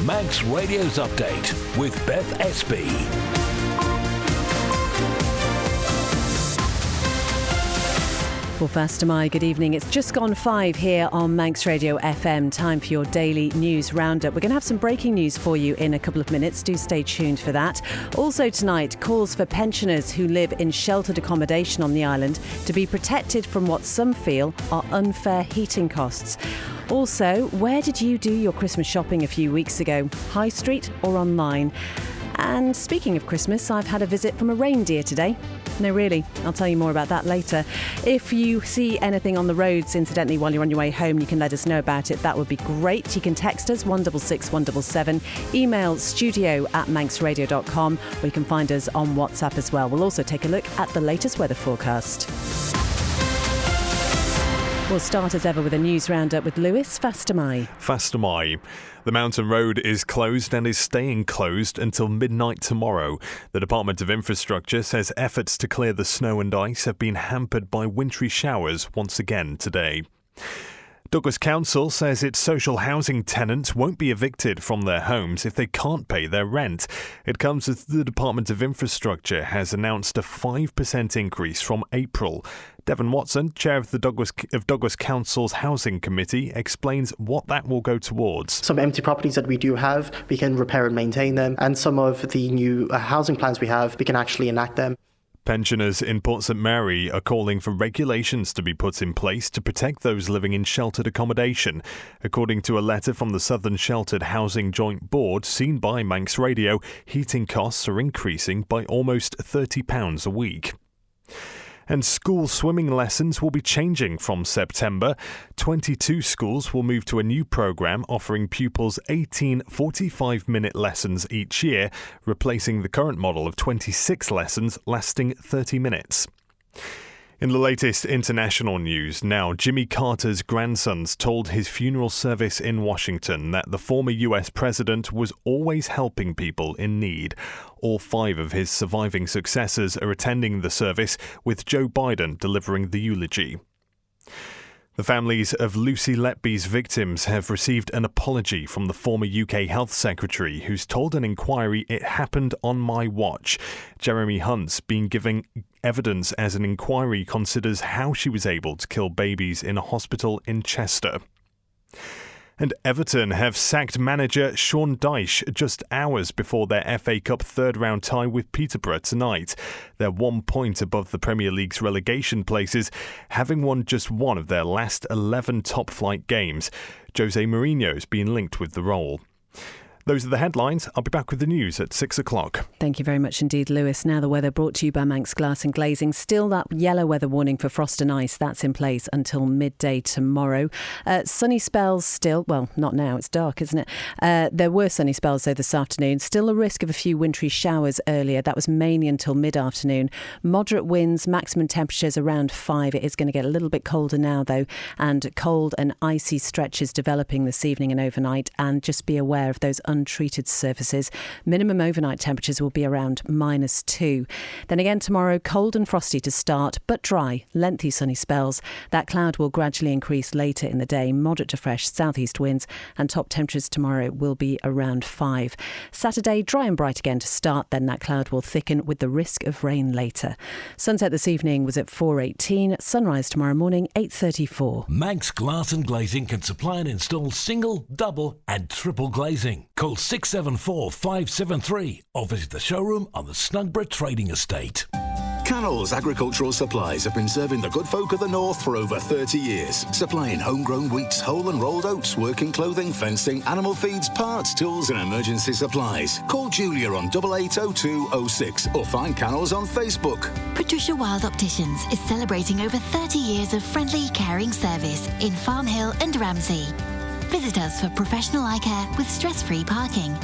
Manx Radio's Update with Beth Espy. Well, first, good evening. It's just gone 5 here on Manx Radio FM. Time for your daily news roundup. We're going to have some breaking news for you in a couple of minutes. Do stay tuned for that. Also tonight, calls for pensioners who live in sheltered accommodation on the island to be protected from what some feel are unfair heating costs. Also, where did you do your Christmas shopping a few weeks ago? High street or online? And speaking of Christmas, I've had a visit from a reindeer today. No, really, I'll tell you more about that later. If you see anything on the roads, incidentally, while you're on your way home, you can let us know about it. That would be great. You can text us 166 177, email studio@manxradio.com, or you can find us on WhatsApp as well. We'll also take a look at the latest weather forecast. We'll start as ever with a news roundup with Lewis Fastamai. Fastamai. The mountain road is closed and is staying closed until midnight tomorrow. The Department of Infrastructure says efforts to clear the snow and ice have been hampered by wintry showers once again today. Douglas Council says its social housing tenants won't be evicted from their homes if they can't pay their rent. It comes as the Department of Infrastructure has announced a 5% increase from April. Devon Watson, chair of the Douglas Council's Housing Committee, explains what that will go towards. Some empty properties that we do have, we can repair and maintain them, and some of the new housing plans we have, we can actually enact them. Pensioners in Port St Mary are calling for regulations to be put in place to protect those living in sheltered accommodation. According to a letter from the Southern Sheltered Housing Joint Board seen by Manx Radio, heating costs are increasing by almost £30 a week. And school swimming lessons will be changing from September. 22 schools will move to a new programme offering pupils 18 45-minute lessons each year, replacing the current model of 26 lessons lasting 30 minutes. In the latest international news now, Jimmy Carter's grandsons told his funeral service in Washington that the former US president was always helping people in need. All 5 of his surviving successors are attending the service, with Joe Biden delivering the eulogy. The families of Lucy Letby's victims have received an apology from the former UK Health Secretary, who's told an inquiry it happened on my watch. Jeremy Hunt's been giving evidence as an inquiry considers how she was able to kill babies in a hospital in Chester. And Everton have sacked manager Sean Dyche just hours before their FA Cup third-round tie with Peterborough tonight. They're 1 point above the Premier League's relegation places, having won just one of their last 11 top-flight games. Jose Mourinho's been linked with the role. Those are the headlines. I'll be back with the news at 6 o'clock. Thank you very much indeed, Lewis. Now the weather brought to you by Manx Glass and Glazing. Still that yellow weather warning for frost and ice. That's in place until midday tomorrow. Sunny spells still. Well, not now. It's dark, isn't it? There were sunny spells though this afternoon. Still a risk of a few wintry showers earlier. That was mainly until mid-afternoon. Moderate winds, maximum temperatures around 5. It is going to get a little bit colder now though, and cold and icy stretches developing this evening and overnight. And just be aware of those untreated surfaces. Minimum overnight temperatures will be around -2. Then again tomorrow, cold and frosty to start, but dry, lengthy sunny spells. That cloud will gradually increase later in the day. Moderate to fresh southeast winds, and top temperatures tomorrow will be around 5. Saturday, dry and bright again to start. Then that cloud will thicken with the risk of rain later. Sunset this evening was at 4:18. Sunrise tomorrow morning 8:34. Manx Glass and Glazing can supply and install single, double and triple glazing. Call 674 573 or visit the showroom on the Snugborough Trading Estate. Cannell's Agricultural Supplies have been serving the good folk of the north for over 30 years, supplying homegrown wheats, whole and rolled oats, working clothing, fencing, animal feeds, parts, tools and emergency supplies. Call Julia on 880206 or find Cannell's on Facebook. Patricia Wild Opticians is celebrating over 30 years of friendly, caring service in Farm Hill and Ramsey. Visit us for professional eye care with stress-free parking.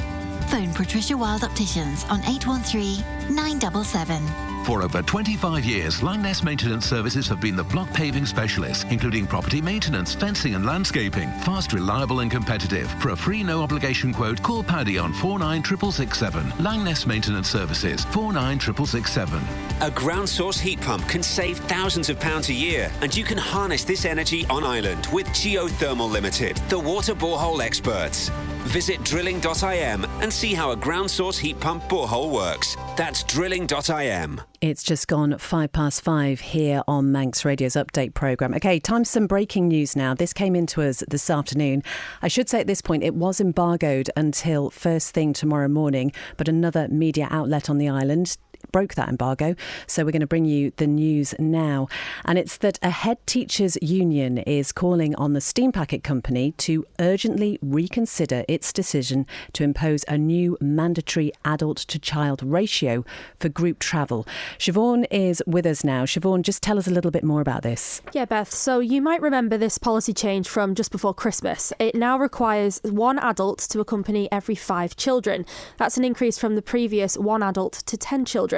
Phone Patricia Wild Opticians on 813 977. For over 25 years, Langness Maintenance Services have been the block paving specialists, including property maintenance, fencing and landscaping. Fast, reliable and competitive. For a free no-obligation quote, call Paddy on 49667. Langness Maintenance Services, 49667. A ground source heat pump can save thousands of pounds a year, and you can harness this energy on island with Geothermal Limited, the water borehole experts. Visit drilling.im and see how a ground source heat pump borehole works. That's drilling.im. It's just gone 5:05 here on Manx Radio's Update programme. OK, time for some breaking news now. This came into us this afternoon. I should say at this point it was embargoed until first thing tomorrow morning, but another media outlet on the island broke that embargo. So we're going to bring you the news now. And it's that a head teachers union is calling on the Steam Packet company to urgently reconsider its decision to impose a new mandatory adult to child ratio for group travel. Siobhan is with us now. Siobhan, just tell us a little bit more about this. Yeah, Beth. So you might remember this policy change from just before Christmas. It now requires one adult to accompany every 5 children. That's an increase from the previous one adult to 10 children.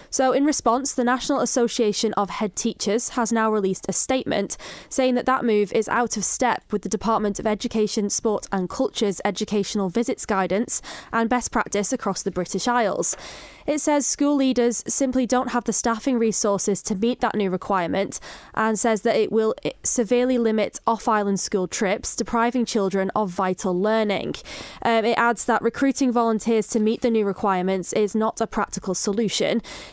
So in response, the National Association of Head Teachers has now released a statement saying that move is out of step with the Department of Education, Sport and Culture's educational visits guidance and best practice across the British Isles. It says school leaders simply don't have the staffing resources to meet that new requirement and says that it will severely limit off-island school trips, depriving children of vital learning. It adds that recruiting volunteers to meet the new requirements is not a practical solution.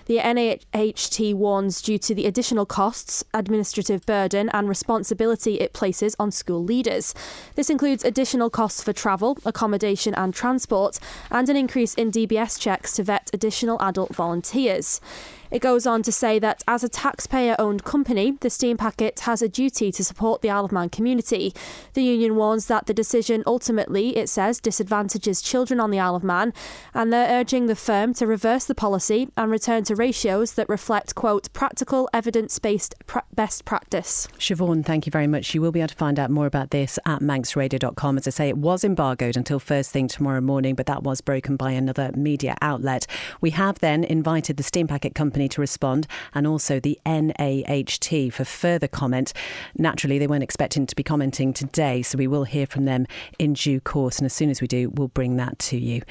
The NAHT warns due to the additional costs, administrative burden and responsibility it places on school leaders. This includes additional costs for travel, accommodation and transport, and an increase in DBS checks to vet additional adult volunteers. It goes on to say that as a taxpayer-owned company, the Steam Packet has a duty to support the Isle of Man community. The union warns that the decision ultimately, it says, disadvantages children on the Isle of Man, and they're urging the firm to reverse the policy and return to ratios that reflect, quote, practical, evidence-based best practice. Siobhan, thank you very much. You will be able to find out more about this at manxradio.com. As I say, it was embargoed until first thing tomorrow morning, but that was broken by another media outlet. We have then invited the Steam Packet company to respond and also the NAHT for further comment. Naturally, they weren't expecting to be commenting today, so we will hear from them in due course. And as soon as we do, we'll bring that to you.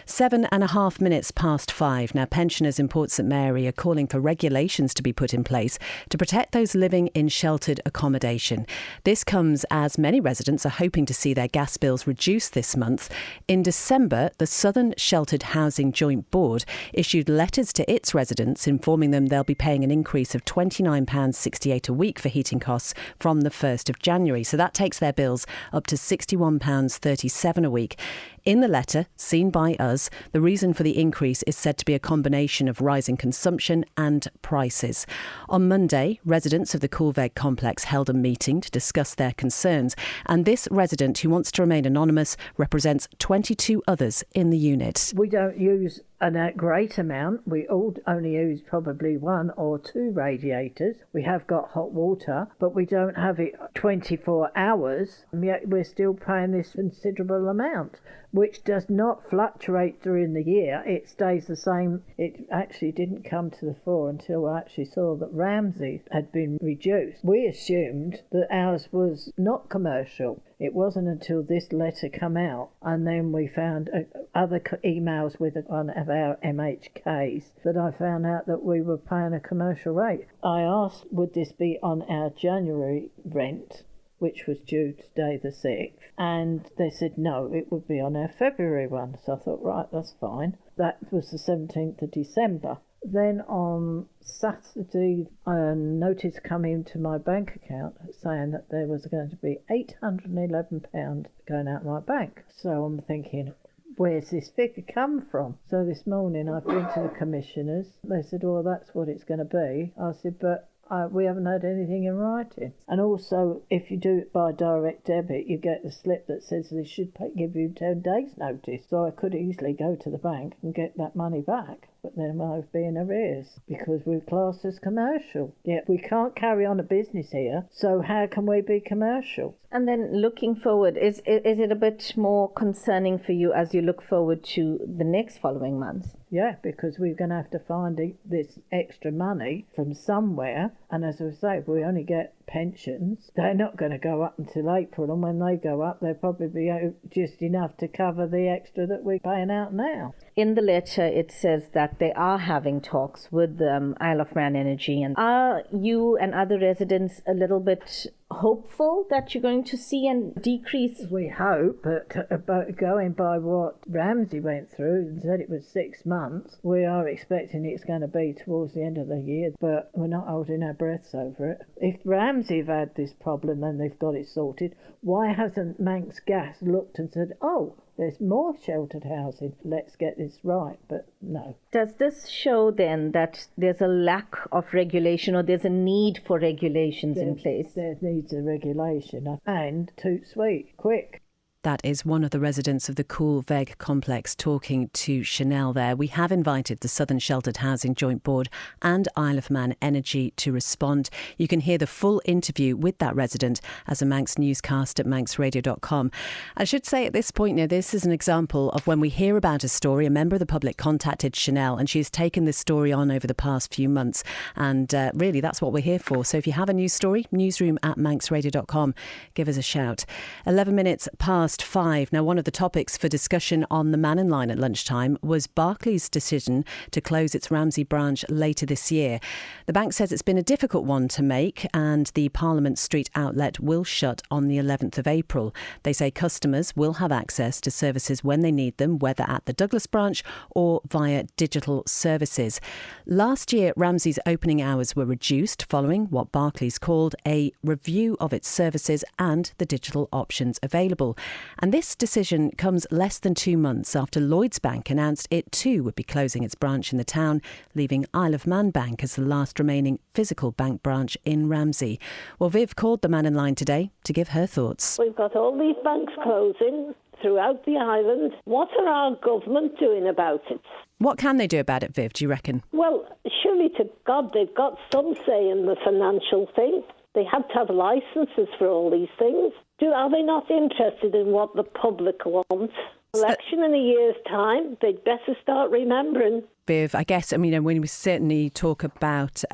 7.5 minutes past 5. Now, pensioners in Port St Mary are calling for regulations to be put in place to protect those living in sheltered accommodation. This comes as many residents are hoping to see their gas bills reduced this month. In December, the Southern Sheltered Housing Joint Board issued letters to its residents informing them they'll be paying an increase of £29.68 a week for heating costs from the 1st of January. So that takes their bills up to £61.37 a week. In the letter, seen by us, the reason for the increase is said to be a combination of rising consumption and prices. On Monday, residents of the Coolveg complex held a meeting to discuss their concerns, and this resident, who wants to remain anonymous, represents 22 others in the unit. We don't use a great amount. We all only use probably 1 or 2 radiators. We have got hot water, but we don't have it 24 hours, and yet we're still paying this considerable amount, which does not fluctuate during the year. It stays the same. It actually didn't come to the fore until I actually saw that Ramsey had been reduced. We assumed that ours was not commercial. It wasn't until this letter come out, and then we found other emails with one of our MHKs, that I found out that we were paying a commercial rate. I asked, would this be on our January rent, which was due today the 6th, and they said no, it would be on our February one. So I thought, right, that's fine. That was the 17th of December. Then on Saturday, a notice come into my bank account saying that there was going to be £811 going out my bank. So I'm thinking, where's this figure come from? So this morning I've been to the commissioners. They said, well, that's what it's going to be. I said, but we haven't had anything in writing. And also, if you do it by direct debit, you get the slip that says they should give you 10 days notice. So I could easily go to the bank and get that money back, but then I'd be in arrears because we're classed as commercial. Yet we can't carry on a business here, so how can we be commercial? And then looking forward, is it a bit more concerning for you as you look forward to the next following months? Yeah, because we're going to have to find this extra money from somewhere. And as I say, if we only get pensions, they're not going to go up until April. And when they go up, they'll probably be just enough to cover the extra that we're paying out now. In the letter, it says that they are having talks with Isle of Man Energy. And are you and other residents a little bit hopeful that you're going to see a decrease? We hope, but about going by what Ramsey went through and said it was 6 months, we are expecting it's going to be towards the end of the year, but we're not holding our breaths over it. If Ramsey have had this problem and they've got it sorted, why hasn't Manx Gas looked and said, oh, there's more sheltered housing, let's get this right? But no. Does this show then that there's a lack of regulation, or there's a need for regulations in place? There needs a regulation, and toot sweet, quick. That is one of the residents of the Coolveg complex talking to Chanel there. We have invited the Southern Sheltered Housing Joint Board and Isle of Man Energy to respond. You can hear the full interview with that resident as a Manx newscast at manxradio.com. I should say at this point now, this is an example of when we hear about a story, a member of the public contacted Chanel and she's taken this story on over the past few months. And really, that's what we're here for. So if you have a news story, newsroom@manxradio.com, give us a shout. 11 minutes past 5. Now, one of the topics for discussion on the Mannin Line at lunchtime was Barclays' decision to close its Ramsey branch later this year. The bank says it's been a difficult one to make, and the Parliament Street outlet will shut on the 11th of April. They say customers will have access to services when they need them, whether at the Douglas branch or via digital services. Last year, Ramsey's opening hours were reduced following what Barclays called a review of its services and the digital options available. And this decision comes less than 2 months after Lloyds Bank announced it too would be closing its branch in the town, leaving Isle of Man Bank as the last remaining physical bank branch in Ramsey. Well, Viv called the Mannin Line today to give her thoughts. We've got all these banks closing throughout the island. What are our government doing about it? What can they do about it, Viv, do you reckon? Well, surely to God they've got some say in the financial thing. They have to have licences for all these things. Are they not interested in what the public wants? Election in a year's time, they'd better start remembering. Viv, I guess, when we certainly talk about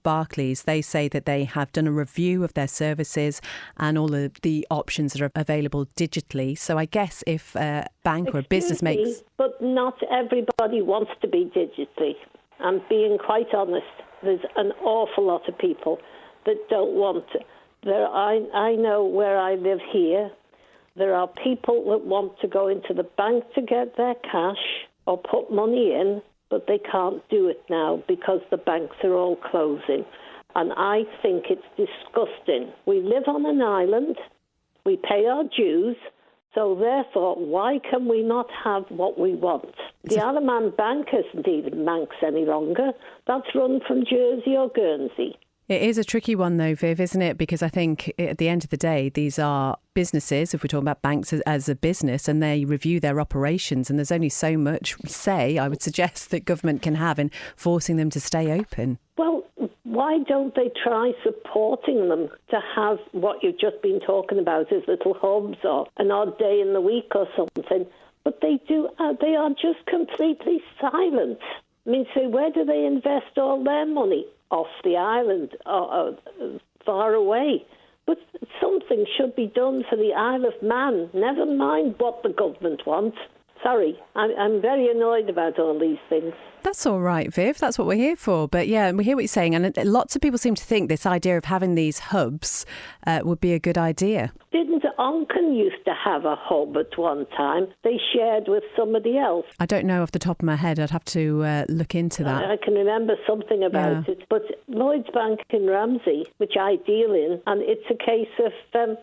Barclays, they say that they have done a review of their services and all of the options that are available digitally. So I guess if a bank or a business makes... But not everybody wants to be digitally. I'm being quite honest. There's an awful lot of people that don't want to. I know where I live here, there are people that want to go into the bank to get their cash or put money in, but they can't do it now because the banks are all closing. And I think it's disgusting. We live on an island, we pay our dues, so therefore, why can we not have what we want? The Isle of Man Bank isn't even Manx any longer. That's run from Jersey or Guernsey. It is a tricky one though, Viv, isn't it? Because I think at the end of the day, these are businesses, if we're talking about banks as a business, and they review their operations, and there's only so much say, I would suggest, that government can have in forcing them to stay open. Well, why don't they try supporting them to have what you've just been talking about as little hubs or an odd day in the week or something? But they are just completely silent. So where do they invest all their money? Off the island, far away. But something should be done for the Isle of Man. Never mind what the government wants. Sorry, I'm very annoyed about all these things. That's all right, Viv. That's what we're here for. But yeah, we hear what you're saying. And lots of people seem to think this idea of having these hubs would be a good idea. Didn't Onken used to have a hub at one time? They shared with somebody else. I don't know off the top of my head. I'd have to look into that. I can remember something about it. But Lloyds Bank in Ramsey, which I deal in, and it's a case of...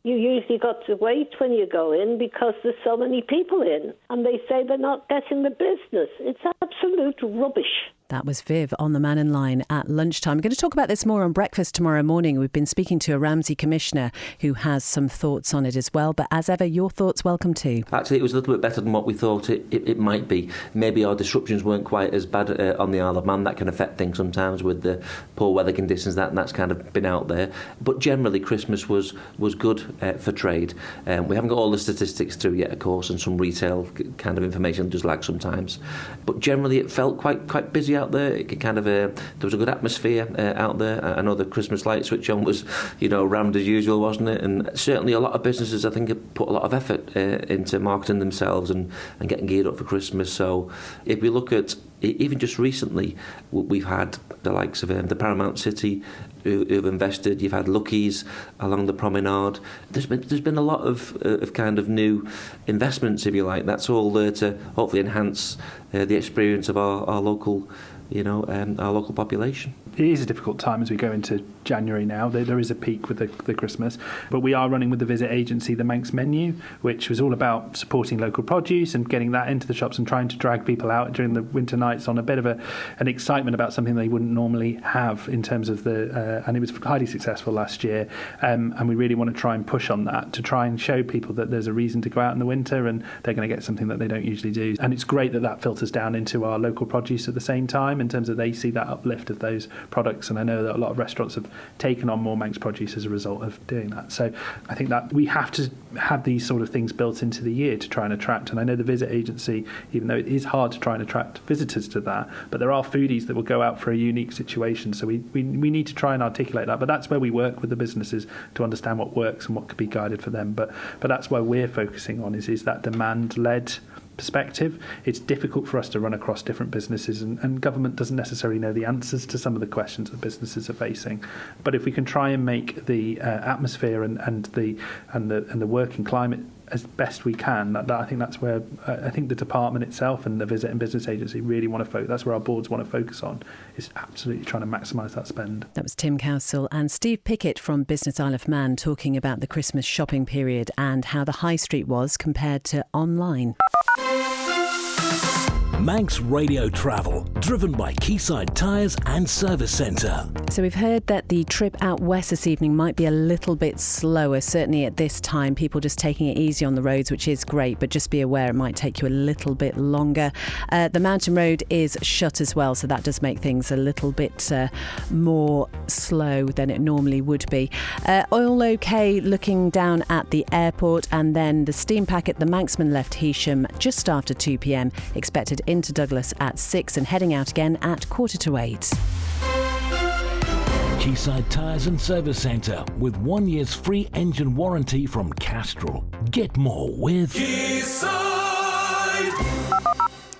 you usually got to wait when you go in because there's so many people in. And they say they're not getting the business. It's absolute rubbish. That was Viv on the Mannin Line at lunchtime. We're going to talk about this more on breakfast tomorrow morning. We've been speaking to a Ramsey commissioner who has some thoughts on it as well. But as ever, your thoughts welcome too. Actually, it was a little bit better than what we thought it might be. Maybe our disruptions weren't quite as bad on the Isle of Man. That can affect things sometimes with the poor weather conditions. That's kind of been out there. But generally, Christmas was good for trade. We haven't got all the statistics through yet, of course, and some retail kind of information does lag sometimes. But generally, it felt quite busy out there. It kind of there was a good atmosphere out there. I know the Christmas light switch on was rammed as usual, wasn't it? And certainly a lot of businesses, I think, have put a lot of effort into marketing themselves and getting geared up for Christmas. So if we look at even just recently, we've had the likes of the Paramount City who've invested. You've had Lucky's along the promenade. There's been a lot of kind of new investments, if you like. That's all there to hopefully enhance the experience of our local, our local population. It is a difficult time as we go into January now. There is a peak with the Christmas, but we are running with the visit agency the Manx Menu, which was all about supporting local produce and getting that into the shops and trying to drag people out during the winter nights on a bit of an excitement about something they wouldn't normally have in terms of and it was highly successful last year, and we really want to try and push on that to try and show people that there's a reason to go out in the winter and they're going to get something that they don't usually do. And it's great that filters down into our local produce at the same time in terms of they see that uplift of those products, and I know that a lot of restaurants have taken on more Manx produce as a result of doing that. So I think that we have to have these sort of things built into the year to try and attract, and I know the visit agency, even though it is hard to try and attract visitors to that, but there are foodies that will go out for a unique situation, so we need to try and articulate that. But that's where we work with the businesses to understand what works and what could be guided for them, but that's where we're focusing on is that demand-led perspective. It's difficult for us to run across different businesses, and government doesn't necessarily know the answers to some of the questions that businesses are facing. But if we can try and make the atmosphere and the working climate as best we can, I think that's where I think the department itself and the visit and business agency really want to focus. That's where our boards want to focus on, is absolutely trying to maximise that spend. That was Tim Cowsill and Steve Pickett from Business Isle of Man talking about the Christmas shopping period and how the high street was compared to online. Manx Radio Travel, driven by Quayside Tyres and Service Centre. So we've heard that the trip out west this evening might be a little bit slower, certainly at this time. People just taking it easy on the roads, which is great, but just be aware it might take you a little bit longer. The mountain road is shut as well, so that does make things a little bit more slow than it normally would be. All okay looking down at the airport, and then the steam packet, the Manxman left Heysham just after 2 p.m, expected into Douglas at 6 and heading out again at 7:45. Quayside Tyres and Service Centre with 1 year's free engine warranty from Castrol. Get more with Quayside.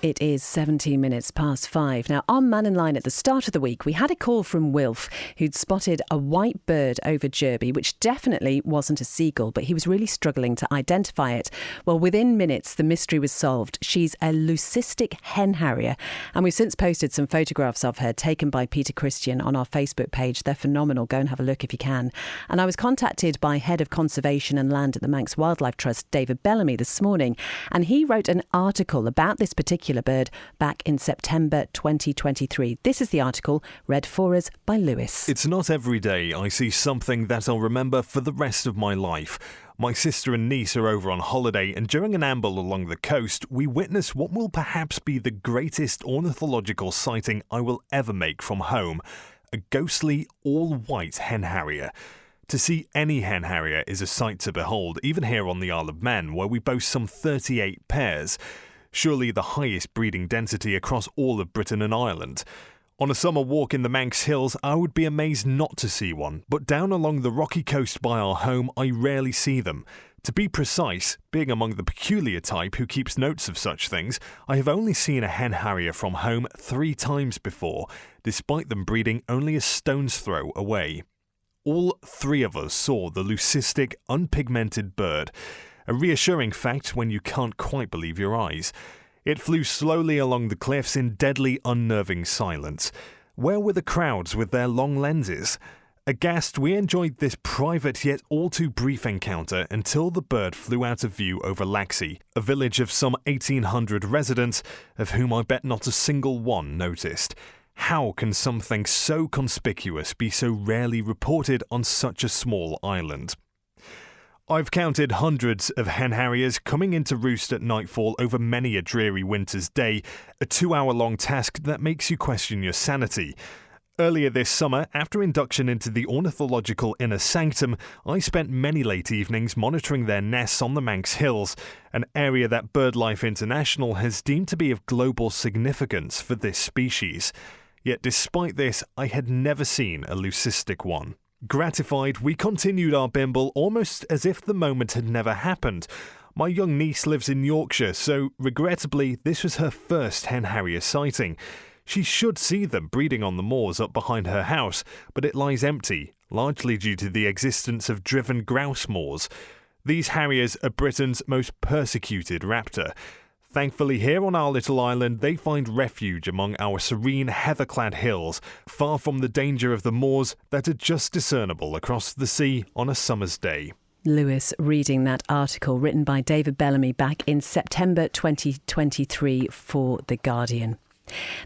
It is 17 minutes past 5. Now, on Man in Line at the start of the week, we had a call from Wilf who'd spotted a white bird over Derby, which definitely wasn't a seagull, but he was really struggling to identify it. Well, within minutes, the mystery was solved. She's a leucistic hen harrier, and we've since posted some photographs of her taken by Peter Christian on our Facebook page. They're phenomenal. Go and have a look if you can. And I was contacted by Head of Conservation and Land at the Manx Wildlife Trust, David Bellamy, this morning, and he wrote an article about this particular bird back in September 2023. This is the article read for us by Lewis. It's not every day I see something that I'll remember for the rest of my life. My sister and niece are over on holiday, and during an amble along the coast, we witness what will perhaps be the greatest ornithological sighting I will ever make from home: a ghostly, all-white hen harrier. To see any hen harrier is a sight to behold, even here on the Isle of Man, where we boast some 38 pairs. Surely the highest breeding density across all of Britain and Ireland. On a summer walk in the Manx Hills, I would be amazed not to see one, but down along the rocky coast by our home, I rarely see them. To be precise, being among the peculiar type who keeps notes of such things, I have only seen a hen harrier from home 3 times before, despite them breeding only a stone's throw away. All 3 of us saw the leucistic, unpigmented bird. A reassuring fact when you can't quite believe your eyes. It flew slowly along the cliffs in deadly, unnerving silence. Where were the crowds with their long lenses? Aghast, we enjoyed this private yet all too brief encounter until the bird flew out of view over Laxey, a village of some 1,800 residents, of whom I bet not a single one noticed. How can something so conspicuous be so rarely reported on such a small island? I've counted hundreds of hen harriers coming into roost at nightfall over many a dreary winter's day, a 2-hour-long task that makes you question your sanity. Earlier this summer, after induction into the ornithological inner sanctum, I spent many late evenings monitoring their nests on the Manx Hills, an area that BirdLife International has deemed to be of global significance for this species. Yet despite this, I had never seen a leucistic one. Gratified, we continued our bimble almost as if the moment had never happened. My young niece lives in Yorkshire, so regrettably, this was her first hen harrier sighting. She should see them breeding on the moors up behind her house, but it lies empty, largely due to the existence of driven grouse moors. These harriers are Britain's most persecuted raptor. Thankfully, here on our little island, they find refuge among our serene heather-clad hills, far from the danger of the moors that are just discernible across the sea on a summer's day. Lewis reading that article written by David Bellamy back in September 2023 for The Guardian.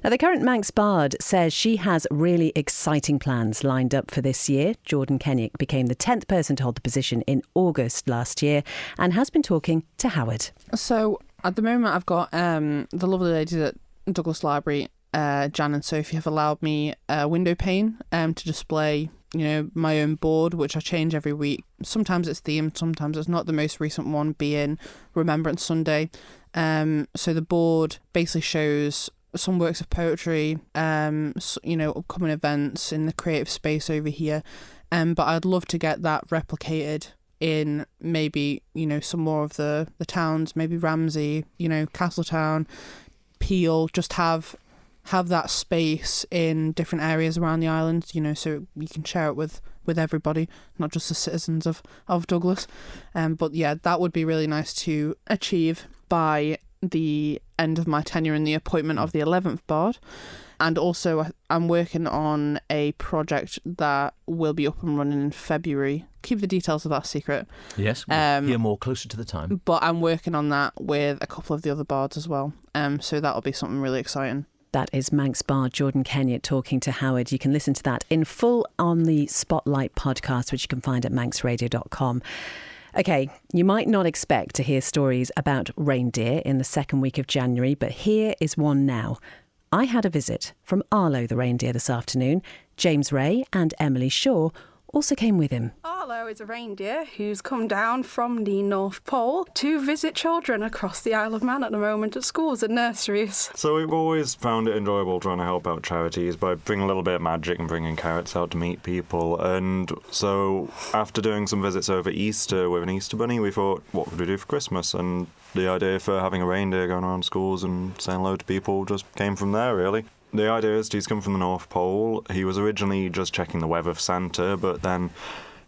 Now, the current Manx Bard says she has really exciting plans lined up for this year. Jordan Kenyock became the 10th person to hold the position in August last year and has been talking to Howard. So, at the moment, I've got the lovely ladies at Douglas Library, Jan and Sophie, have allowed me a window pane to display, my own board, which I change every week. Sometimes it's themed, sometimes it's not. The most recent one being Remembrance Sunday. So the board basically shows some works of poetry, upcoming events in the creative space over here. But I'd love to get that replicated in maybe, some more of the towns, maybe Ramsey, Castletown, Peel, just have that space in different areas around the island, so you can share it with everybody, not just the citizens of Douglas. But yeah, that would be really nice to achieve by the end of my tenure in the appointment of the 11th Bard. And also I'm working on a project that will be up and running in February. Keep the details of that secret. Yes, we'll hear more closer to the time. But I'm working on that with a couple of the other bards as well. So that'll be something really exciting. That is Manx Bard Jordan Kenyock talking to Howard. You can listen to that in full on the Spotlight podcast, which you can find at manxradio.com. OK, you might not expect to hear stories about reindeer in the second week of January, but here is one now. I had a visit from Arlo the reindeer this afternoon. James Ray and Emily Shaw also came with him. Arlo is a reindeer who's come down from the North Pole to visit children across the Isle of Man at the moment at schools and nurseries. So we've always found it enjoyable trying to help out charities by bringing a little bit of magic and bringing carrots out to meet people. And so after doing some visits over Easter with an Easter bunny, we thought, what would we do for Christmas? And the idea for having a reindeer going around schools and saying hello to people just came from there, really. The idea is he's come from the North Pole. He was originally just checking the weather for Santa, but then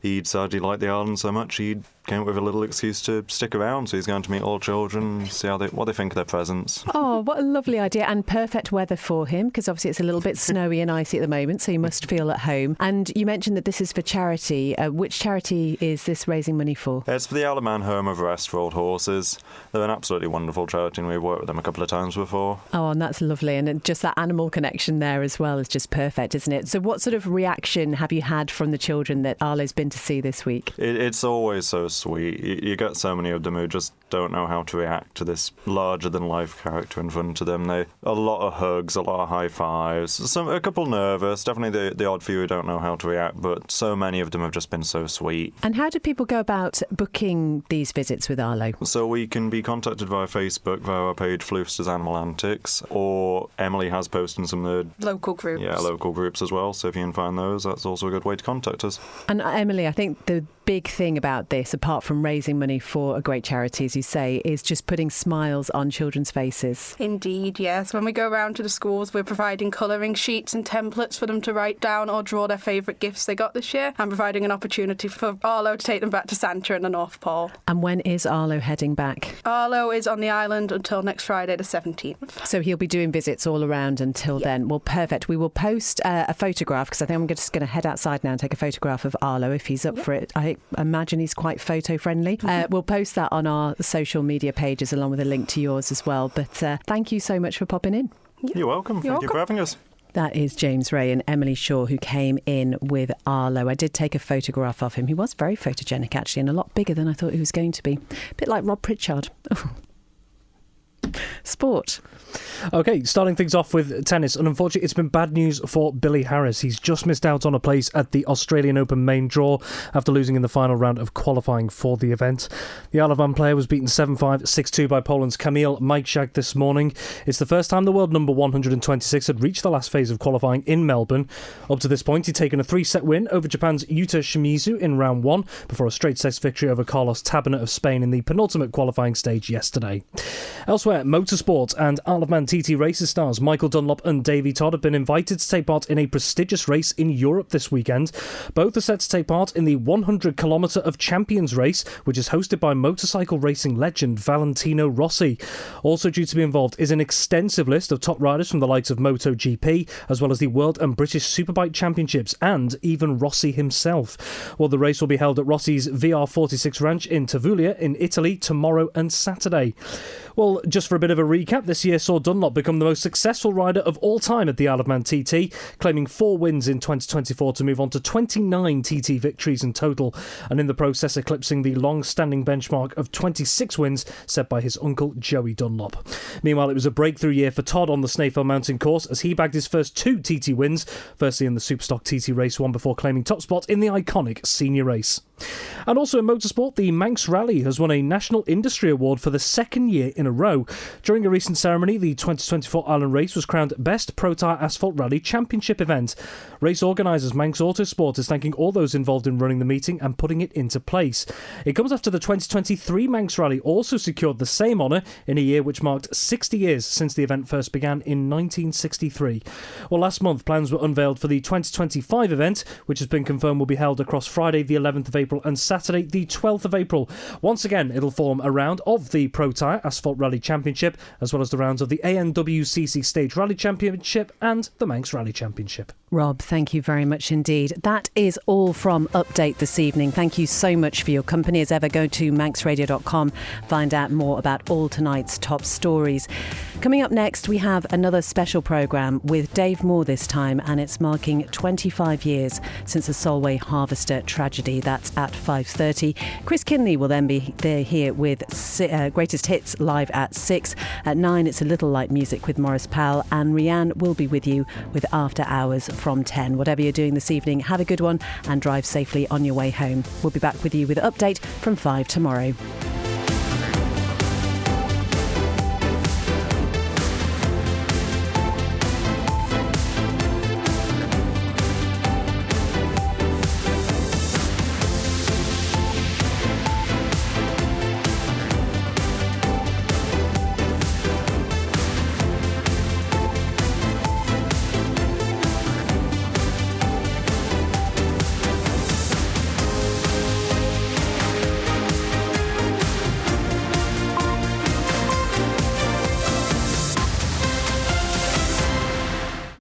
he decided he liked the island so much he came up with a little excuse to stick around. So he's going to meet all children, see what they think of their presents. Oh, what a lovely idea, and perfect weather for him, because obviously it's a little bit snowy and icy at the moment, so you must feel at home. And you mentioned that this is for charity. Which charity is this raising money for? It's for the Isle of Man Home of Rest for Old Horses. They're an absolutely wonderful charity, and we've worked with them a couple of times before. Oh, and that's lovely, and just that animal connection there as well is just perfect, isn't it? So what sort of reaction have you had from the children that Arlo's been to see this week? It's always so sweet. You get so many of them who just don't know how to react to this larger-than-life character in front of them. A lot of hugs, a lot of high fives, a couple nervous, definitely the odd few who don't know how to react, but so many of them have just been so sweet. And how do people go about booking these visits with Arlo? So we can be contacted via Facebook, via our page Floofster's Animal Antics, or Emily has posted in some of the local groups. Yeah, local groups as well, so if you can find those, that's also a good way to contact us. And Emily, I think the big thing about this, apart from raising money for a great charity, as you say, is just putting smiles on children's faces. Indeed, yes. When we go around to the schools, we're providing colouring sheets and templates for them to write down or draw their favourite gifts they got this year, and providing an opportunity for Arlo to take them back to Santa in the North Pole. And when is Arlo heading back? Arlo is on the island until next Friday the 17th. So he'll be doing visits all around until then. Well, perfect. We will post a photograph, because I think I'm just going to head outside now and take a photograph of Arlo if he's up for it. I imagine he's quite photo-friendly. We'll post that on our social media pages along with a link to yours as well. But thank you so much for popping in. You're welcome. Thank you for having us. That is James Ray and Emily Shaw, who came in with Arlo. I did take a photograph of him. He was very photogenic, actually, and a lot bigger than I thought he was going to be. A bit like Rob Pritchard. Sport. OK, starting things off with tennis. And unfortunately, it's been bad news for Billy Harris. He's just missed out on a place at the Australian Open main draw after losing in the final round of qualifying for the event. The Isle of Man player was beaten 7-5, 6-2 by Poland's Kamil Majchrzak this morning. It's the first time the world number 126 had reached the last phase of qualifying in Melbourne. Up to this point, he'd taken a 3-set win over Japan's Yuta Shimizu in round 1 before a straight-set victory over Carlos Taberner of Spain in the penultimate qualifying stage yesterday. Elsewhere, motorsport and Isle of Man TT Races stars Michael Dunlop and Davey Todd have been invited to take part in a prestigious race in Europe this weekend. Both are set to take part in the 100 Kilometre of Champions race, which is hosted by motorcycle racing legend Valentino Rossi. Also due to be involved is an extensive list of top riders from the likes of MotoGP, as well as the World and British Superbike Championships, and even Rossi himself. Well, the race will be held at Rossi's VR46 ranch in Tavullia in Italy tomorrow and Saturday. Well, just for a bit of a recap, this year saw Dunlop become the most successful rider of all time at the Isle of Man TT, claiming 4 wins in 2024 to move on to 29 TT victories in total, and in the process eclipsing the long-standing benchmark of 26 wins set by his uncle Joey Dunlop. Meanwhile, it was a breakthrough year for Todd on the Snaefell Mountain course as he bagged his first 2 TT wins, firstly in the Superstock TT Race 1 before claiming top spot in the iconic senior race. And also in motorsport, the Manx Rally has won a National Industry Award for the second year in a row. During a recent ceremony, the 2024 Ireland race was crowned Best Pro Tyre Asphalt Rally Championship event. Race organisers Manx Autosport is thanking all those involved in running the meeting and putting it into place. It comes after the 2023 Manx Rally also secured the same honour in a year which marked 60 years since the event first began in 1963. Well, last month plans were unveiled for the 2025 event, which has been confirmed will be held across Friday the 11th of April and Saturday the 12th of April. Once again, it'll form a round of the Pro Tyre Asphalt Rally Championship, as well as the rounds of the ANWCC Stage Rally Championship and the Manx Rally Championship. Rob, thank you very much indeed. That is all from Update this evening. Thank you so much for your company. As ever, go to manxradio.com, find out more about all tonight's top stories. Coming up next, we have another special programme with Dave Moore this time, and it's marking 25 years since the Solway Harvester tragedy. That's at 5:30. Chris Kinley will then be there here with Greatest Hits live at 6. At 9, it's a little light music with Maurice Powell, and Rianne will be with you with After Hours from 10. Whatever you're doing this evening, have a good one and drive safely on your way home. We'll be back with you with an update from 5 tomorrow.